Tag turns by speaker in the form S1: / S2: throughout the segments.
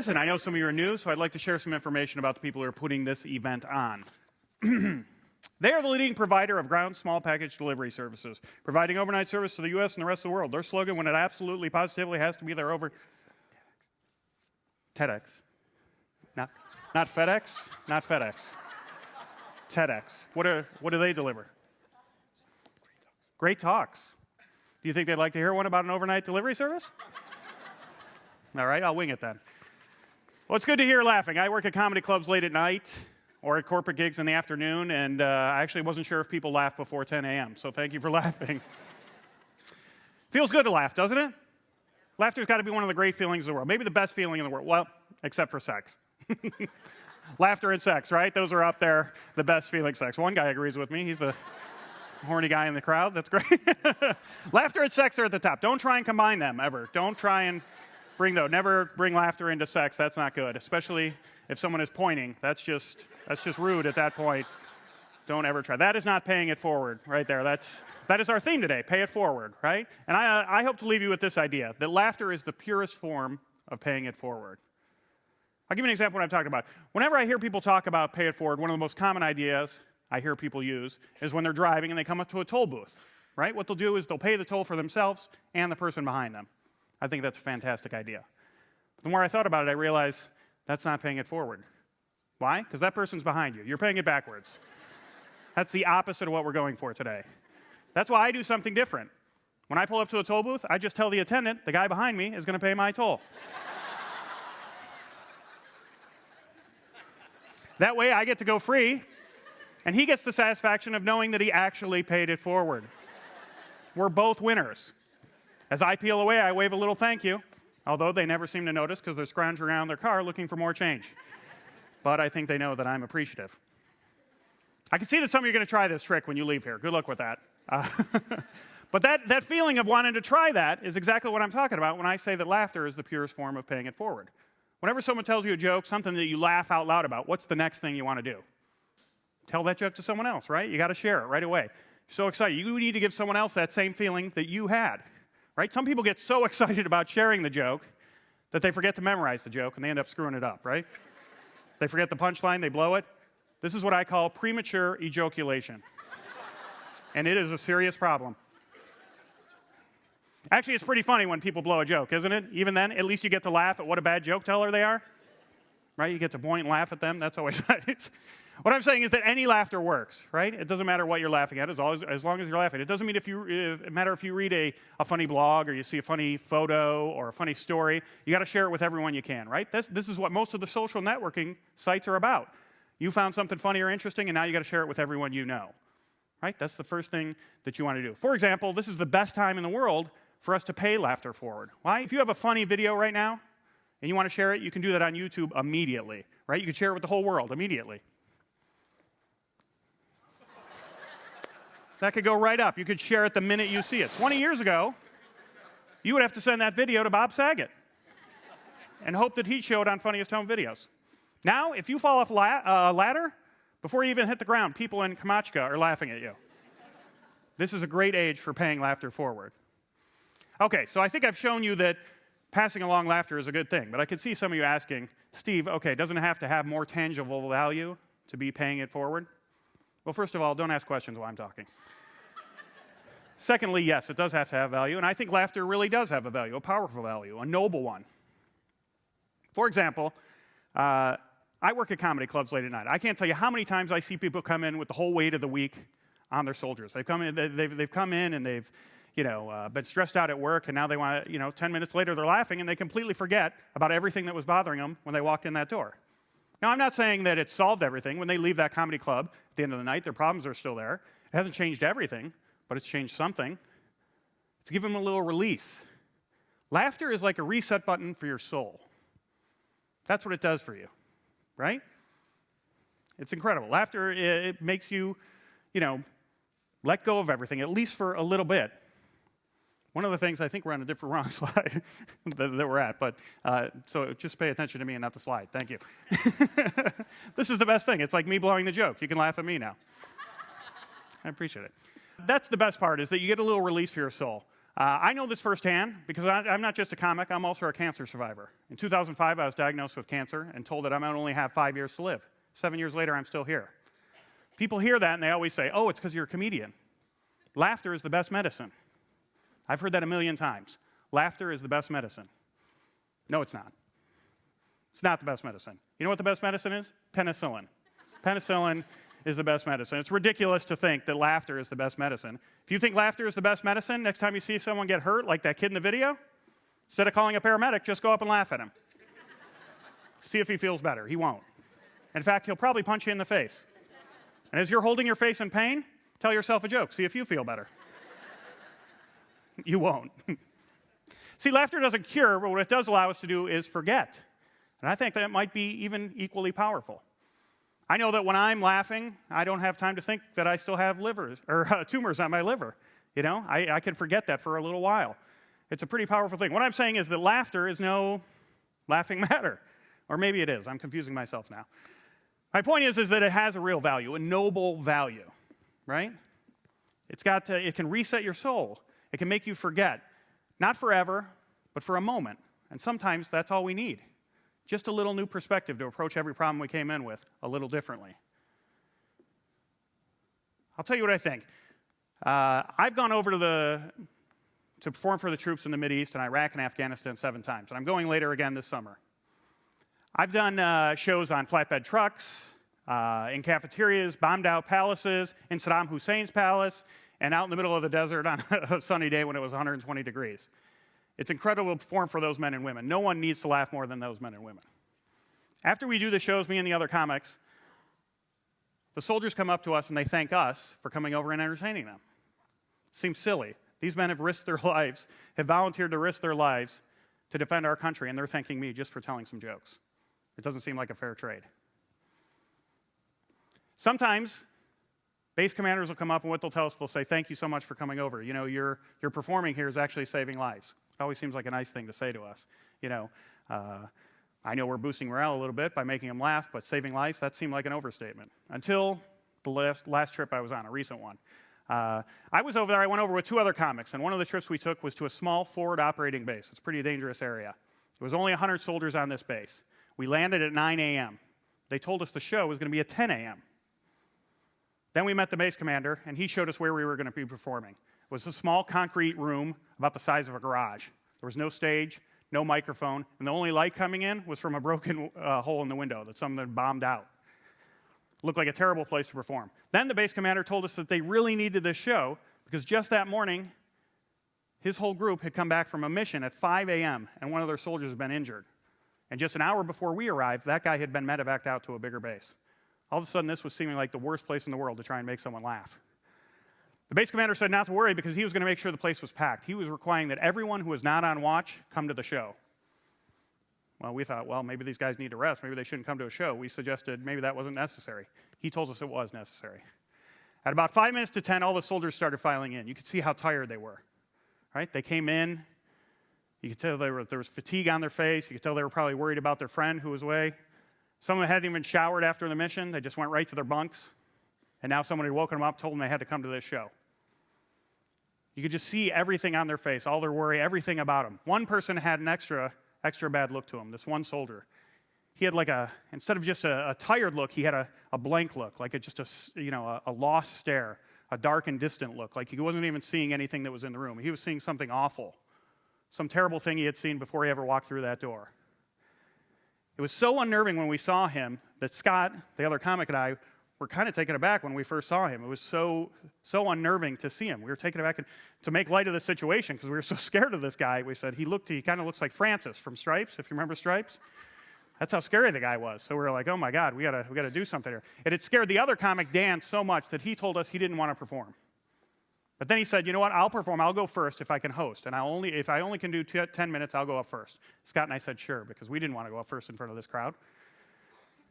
S1: listen, I know some of you are new, so I'd like to share some information about the people who are putting this event on. They are the leading provider of ground small package delivery services, providing overnight service to the U.S. and the rest of the world. Their slogan, when it absolutely positively has to be there over... TEDx. Not FedEx, not FedEx. TEDx. What do they deliver? Great talks. Do you think they'd like to hear one about an overnight delivery service? All right, I'll wing it then. Well, it's good to hear laughing. I work at comedy clubs late at night or at corporate gigs in the afternoon, and I actually wasn't sure if people laugh before 10 a.m., so thank you for laughing. Feels good to laugh, doesn't it? Laughter's got to be one of the great feelings in the world, maybe the best feeling in the world. Well, except for sex. Laughter and sex, right? Those are up there, the best feeling sex. One guy agrees with me. He's the horny guy in the crowd. That's great. Laughter and sex are at the top. Don't try and combine them, ever. Don't try and never bring laughter into sex. That's not good, especially if someone is pointing. That's just rude at that point. Don't ever try. That is not paying it forward right there. That is our theme today, pay it forward, right? And I hope to leave you with this idea, that laughter is the purest form of paying it forward. I'll give you an example of what I'm talking about. Whenever I hear people talk about pay it forward, one of the most common ideas I hear people use is when they're driving and they come up to a toll booth, right? What they'll do is they'll pay the toll for themselves and the person behind them. I think that's a fantastic idea. The more I thought about it, I realized that's not paying it forward. Why? Because that person's behind you. You're paying it backwards. That's the opposite of what we're going for today. That's why I do something different. When I pull up to a toll booth, I just tell the attendant, the guy behind me is going to pay my toll. That way I get to go free, and he gets the satisfaction of knowing that he actually paid it forward. We're both winners. As I peel away, I wave a little thank you, although they never seem to notice because they're scrounging around their car looking for more change. But I think they know that I'm appreciative. I can see that some of you are going to try this trick when you leave here. Good luck with that. But that feeling of wanting to try that is exactly what I'm talking about when I say that laughter is the purest form of paying it forward. Whenever someone tells you a joke, something that you laugh out loud about, what's the next thing you want to do? Tell that joke to someone else, right? You got to share it right away. You're so excited. You need to give someone else that same feeling that you had, right? Some people get so excited about sharing the joke that they forget to memorize the joke and they end up screwing it up, right? They forget the punchline, they blow it. This is what I call premature ejaculation. And it is a serious problem. Actually, it's pretty funny when people blow a joke, isn't it? Even then, at least you get to laugh at what a bad joke teller they are. Right? You get to point and laugh at them. That's always nice. What I'm saying is that any laughter works, right? It doesn't matter what you're laughing at, as long as you're laughing. It doesn't mean matter if you read a funny blog or you see a funny photo or a funny story. You got to share it with everyone you can, right? This is what most of the social networking sites are about. You found something funny or interesting, and now you got to share it with everyone you know, right? That's the first thing that you want to do. For example, this is the best time in the world for us to pay laughter forward. Why? If you have a funny video right now and you want to share it, you can do that on YouTube immediately, right? You can share it with the whole world immediately. That could go right up. You could share it the minute you see it. 20 years ago, you would have to send that video to Bob Saget and hope that he'd show it on Funniest Home Videos. Now, if you fall off a ladder, before you even hit the ground, people in Kamachka are laughing at you. This is a great age for paying laughter forward. Okay, so I think I've shown you that passing along laughter is a good thing, but I could see some of you asking, Steve, okay, doesn't it have to have more tangible value to be paying it forward? Well, first of all, don't ask questions while I'm talking. Secondly, yes, it does have to have value, and I think laughter really does have a value, a powerful value, a noble one. For example, I work at comedy clubs late at night. I can't tell you how many times I see people come in with the whole weight of the week on their shoulders. They've come in and they've been stressed out at work, and now they want to, 10 minutes later they're laughing, and they completely forget about everything that was bothering them when they walked in that door. Now, I'm not saying that it solved everything. When they leave that comedy club at the end of the night, their problems are still there. It hasn't changed everything, but it's changed something. It's given them a little release. Laughter is like a reset button for your soul. That's what it does for you, right? It's incredible. Laughter, it makes you, let go of everything, at least for a little bit. One of the things, I think we're on a different wrong slide that we're at, but so just pay attention to me and not the slide. Thank you. This is the best thing. It's like me blowing the joke. You can laugh at me now. I appreciate it. That's the best part, is that you get a little release for your soul. I know this firsthand because I'm not just a comic, I'm also a cancer survivor. In 2005, I was diagnosed with cancer and told that I might only have 5 years to live. 7 years later, I'm still here. People hear that and they always say, oh, it's because you're a comedian. Laughter is the best medicine. I've heard that a million times. Laughter is the best medicine. No, it's not. It's not the best medicine. You know what the best medicine is? Penicillin. Penicillin is the best medicine. It's ridiculous to think that laughter is the best medicine. If you think laughter is the best medicine, next time you see someone get hurt, like that kid in the video, instead of calling a paramedic, just go up and laugh at him. See if he feels better. He won't. In fact, he'll probably punch you in the face. And as you're holding your face in pain, tell yourself a joke. See if you feel better. You won't. See, laughter doesn't cure, but what it does allow us to do is forget. And I think that it might be even equally powerful. I know that when I'm laughing, I don't have time to think that I still have tumors on my liver. You know, I can forget that for a little while. It's a pretty powerful thing. What I'm saying is that laughter is no laughing matter. Or maybe it is. I'm confusing myself now. My point is that it has a real value, a noble value, right? It can reset your soul. It can make you forget. Not forever, but for a moment. And sometimes that's all we need. Just a little new perspective to approach every problem we came in with a little differently. I'll tell you what I think. I've gone over to perform for the troops in the Mideast and Iraq and Afghanistan 7 times, and I'm going later again this summer. I've done shows on flatbed trucks, in cafeterias, bombed out palaces, in Saddam Hussein's palace, and out in the middle of the desert on a sunny day when it was 120 degrees. It's incredible to perform for those men and women. No one needs to laugh more than those men and women. After we do the shows, me and the other comics, the soldiers come up to us and they thank us for coming over and entertaining them. Seems silly. These men have risked their lives, have volunteered to risk their lives to defend our country, and they're thanking me just for telling some jokes. It doesn't seem like a fair trade. Sometimes, base commanders will come up and what they'll tell us, they'll say, thank you so much for coming over. You know, your performing here is actually saving lives. It always seems like a nice thing to say to us. You know, I know we're boosting morale a little bit by making them laugh, but saving lives, that seemed like an overstatement. Until the last trip I was on, a recent one. I was over there, I went over with 2 other comics, and one of the trips we took was to a small forward operating base. It's a pretty dangerous area. There was only 100 soldiers on this base. We landed at 9 a.m. They told us the show was going to be at 10 a.m. Then we met the base commander, and he showed us where we were going to be performing. It was a small concrete room about the size of a garage. There was no stage, no microphone, and the only light coming in was from a broken hole in the window that someone had bombed out. It looked like a terrible place to perform. Then the base commander told us that they really needed this show because just that morning, his whole group had come back from a mission at 5 a.m., and one of their soldiers had been injured. And just an hour before we arrived, that guy had been medevaced out to a bigger base. All of a sudden, this was seeming like the worst place in the world to try and make someone laugh. The base commander said not to worry because he was going to make sure the place was packed. He was requiring that everyone who was not on watch come to the show. Well, we thought, well, maybe these guys need to rest. Maybe they shouldn't come to a show. We suggested maybe that wasn't necessary. He told us it was necessary. At about 5 minutes to 10, all the soldiers started filing in. You could see how tired they were. Right? They came in. You could tell there was fatigue on their face. You could tell they were probably worried about their friend who was away. Some of them hadn't even showered after the mission. They just went right to their bunks. And now someone had woken them up, told them they had to come to this show. You could just see everything on their face, all their worry, everything about them. One person had an extra bad look to him, this one soldier. He had like instead of just a tired look, he had a blank look, like just a lost stare, a dark and distant look, like he wasn't even seeing anything that was in the room. He was seeing something awful, some terrible thing he had seen before he ever walked through that door. It was so unnerving when we saw him that Scott, the other comic, and I were kind of taken aback when we first saw him. It was so unnerving to see him. We were taken aback, and to make light of the situation, because we were so scared of this guy, we said, he kind of looks like Francis from Stripes, if you remember Stripes. That's how scary the guy was. So we were like, oh my God, we gotta do something here. It had scared the other comic, Dan, so much that he told us he didn't want to perform. But then he said, you know what, I'll perform, I'll go first if I can host, and if I only can do 10 minutes, I'll go up first. Scott and I said, sure, because we didn't want to go up first in front of this crowd.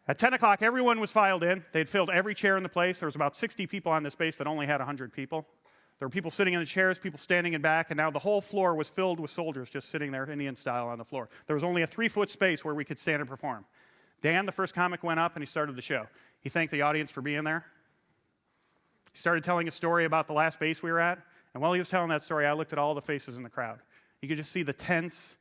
S1: At 10 o'clock, everyone was filed in. They'd filled every chair in the place. There was about 60 people on this base that only had 100 people. There were people sitting in the chairs, people standing in back, and now the whole floor was filled with soldiers just sitting there Indian style on the floor. There was only a 3-foot space where we could stand and perform. Dan, the first comic, went up and he started the show. He thanked the audience for being there. He started telling a story about the last base we were at, And while he was telling that story, I looked at all the faces in the crowd. You could just see the tense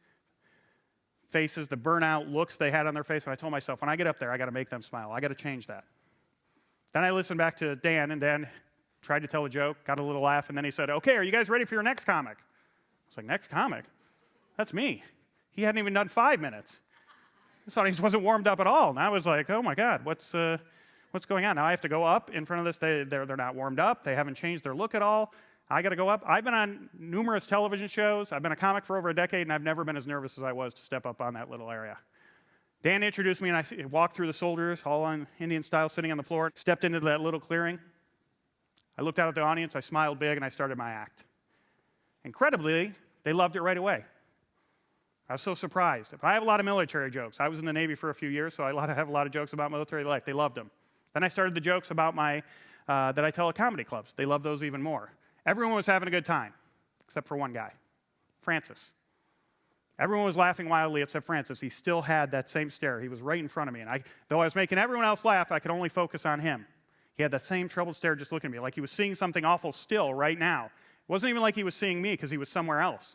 S1: faces, the burnout looks they had on their face. And I told myself, when I get up there, I got to make them smile. I got to change that. Then I listened back to Dan, and Dan tried to tell a joke, got a little laugh, and then he said, okay, are you guys ready for your next comic? I was like, next comic? That's me. He hadn't even done 5 minutes. This audience wasn't warmed up at all. And I was like, oh my God, what's going on? Now I have to go up in front of this. They're not warmed up. They haven't changed their look at all. I got to go up. I've been on numerous television shows. I've been a comic for over a decade, and I've never been as nervous as I was to step up on that little area. Dan introduced me, and I walked through the soldiers, all on Indian style, sitting on the floor, stepped into that little clearing. I looked out at the audience, I smiled big, and I started my act. Incredibly, they loved it right away. I was so surprised. I have a lot of military jokes. I was in the Navy for a few years, so I have a lot of jokes about military life. They loved them. Then I started the jokes about that I tell at comedy clubs. They loved those even more. Everyone was having a good time, except for one guy, Francis. Everyone was laughing wildly except Francis. He still had that same stare. He was right in front of me. And though I was making everyone else laugh, I could only focus on him. He had that same troubled stare just looking at me, like he was seeing something awful still right now. It wasn't even like he was seeing me because he was somewhere else,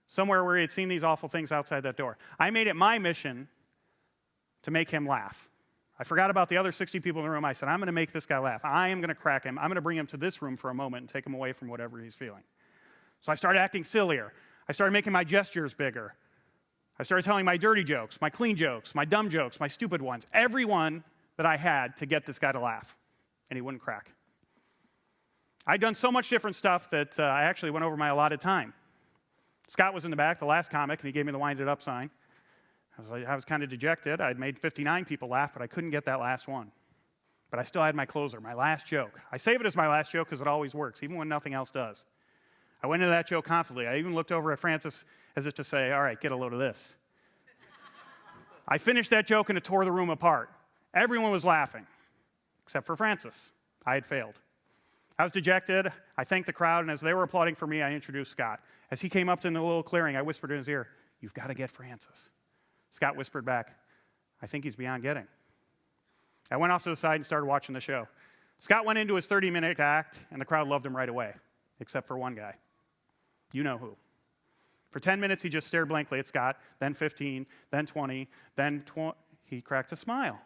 S1: somewhere where he had seen these awful things outside that door. I made it my mission to make him laugh. I forgot about the other 60 people in the room. I said, I'm going to make this guy laugh. I am going to crack him. I'm going to bring him to this room for a moment and take him away from whatever he's feeling. So I started acting sillier. I started making my gestures bigger. I started telling my dirty jokes, my clean jokes, my dumb jokes, my stupid ones, every one that I had to get this guy to laugh. And he wouldn't crack. I'd done so much different stuff that I actually went over my allotted time. Scott was in the back, the last comic, and he gave me the winded up sign. I was kind of dejected. I'd made 59 people laugh, but I couldn't get that last one. But I still had my closer, my last joke. I save it as my last joke because it always works, even when nothing else does. I went into that joke confidently. I even looked over at Francis as if to say, all right, get a load of this. I finished that joke and it tore the room apart. Everyone was laughing, except for Francis. I had failed. I was dejected. I thanked the crowd, and as they were applauding for me, I introduced Scott. As he came up to the little clearing, I whispered in his ear, you've got to get Francis. Scott whispered back, I think he's beyond getting. I went off to the side and started watching the show. Scott went into his 30-minute act, and the crowd loved him right away, except for one guy. You know who. For 10 minutes, he just stared blankly at Scott, then 15, then 20, then 20. He cracked a smile.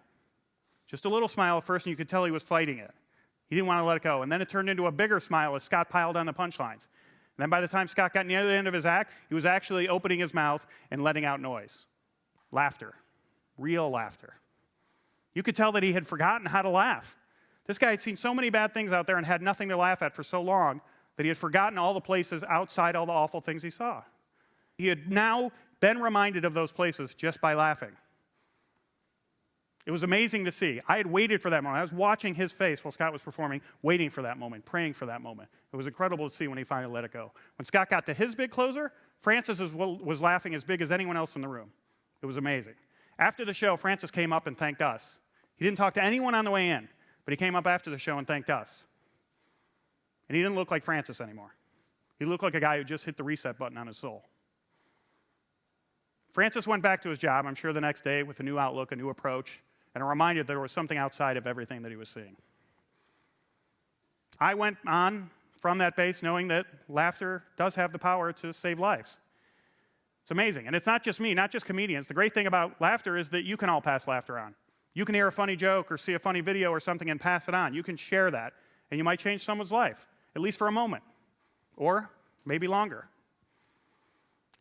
S1: Just a little smile at first, and you could tell he was fighting it. He didn't want to let it go. And then it turned into a bigger smile as Scott piled on the punchlines. And then by the time Scott got near the end of his act, he was actually opening his mouth and letting out noise. Laughter. Real laughter. You could tell that he had forgotten how to laugh. This guy had seen so many bad things out there and had nothing to laugh at for so long that he had forgotten all the places outside all the awful things he saw. He had now been reminded of those places just by laughing. It was amazing to see. I had waited for that moment. I was watching his face while Scott was performing, waiting for that moment, praying for that moment. It was incredible to see when he finally let it go. When Scott got to his big closer, Francis was laughing as big as anyone else in the room. It was amazing. After the show, Francis came up and thanked us. He didn't talk to anyone on the way in, but he came up after the show and thanked us. And he didn't look like Francis anymore. He looked like a guy who just hit the reset button on his soul. Francis went back to his job, I'm sure the next day, with a new outlook, a new approach, and a reminder that there was something outside of everything that he was seeing. I went on from that base knowing that laughter does have the power to save lives. It's amazing. And it's not just me, not just comedians. The great thing about laughter is that you can all pass laughter on. You can hear a funny joke or see a funny video or something and pass it on. You can share that, and you might change someone's life, at least for a moment, or maybe longer.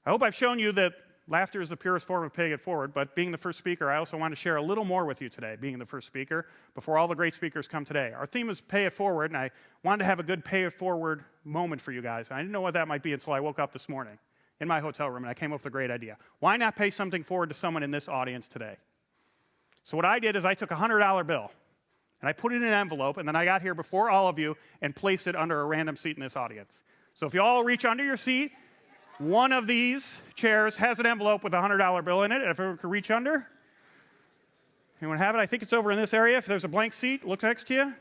S1: I hope I've shown you that laughter is the purest form of paying it forward, but being the first speaker, I also want to share a little more with you today, being the first speaker, before all the great speakers come today. Our theme is pay it forward, and I wanted to have a good pay it forward moment for you guys. I didn't know what that might be until I woke up this morning in my hotel room, and I came up with a great idea. Why not pay something forward to someone in this audience today? So what I did is I took a $100 bill, and I put it in an envelope, and then I got here before all of you and placed it under a random seat in this audience. So if you all reach under your seat, one of these chairs has an envelope with a $100 bill in it. If everyone could reach under. Anyone have it? I think it's over in this area. If there's a blank seat, look next to you.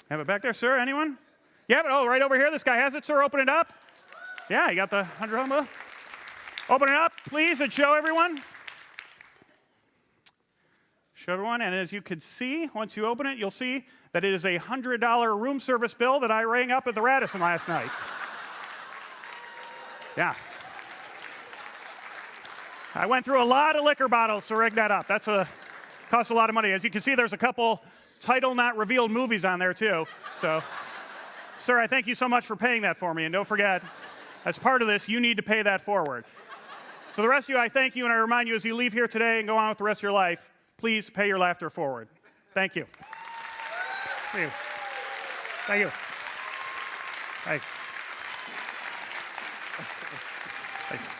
S1: Have it back there, sir? Anyone? Yeah, but right over here. This guy has it, sir. Open it up. Yeah, you got the $100 bill. Open it up, please, and show everyone. show everyone. And as you can see, once you open it, you'll see that it is a $100 room service bill that I rang up at the Radisson last night. Yeah. I went through a lot of liquor bottles to rig that up. Costs a lot of money. As you can see, there's a couple title not revealed movies on there too. So, sir, I thank you so much for paying that for me. And don't forget, as part of this, you need to pay that forward. So the rest of you, I thank you, and I remind you as you leave here today and go on with the rest of your life, please pay your laughter forward. Thank you. Thank you. Thank you. Thanks. Thanks.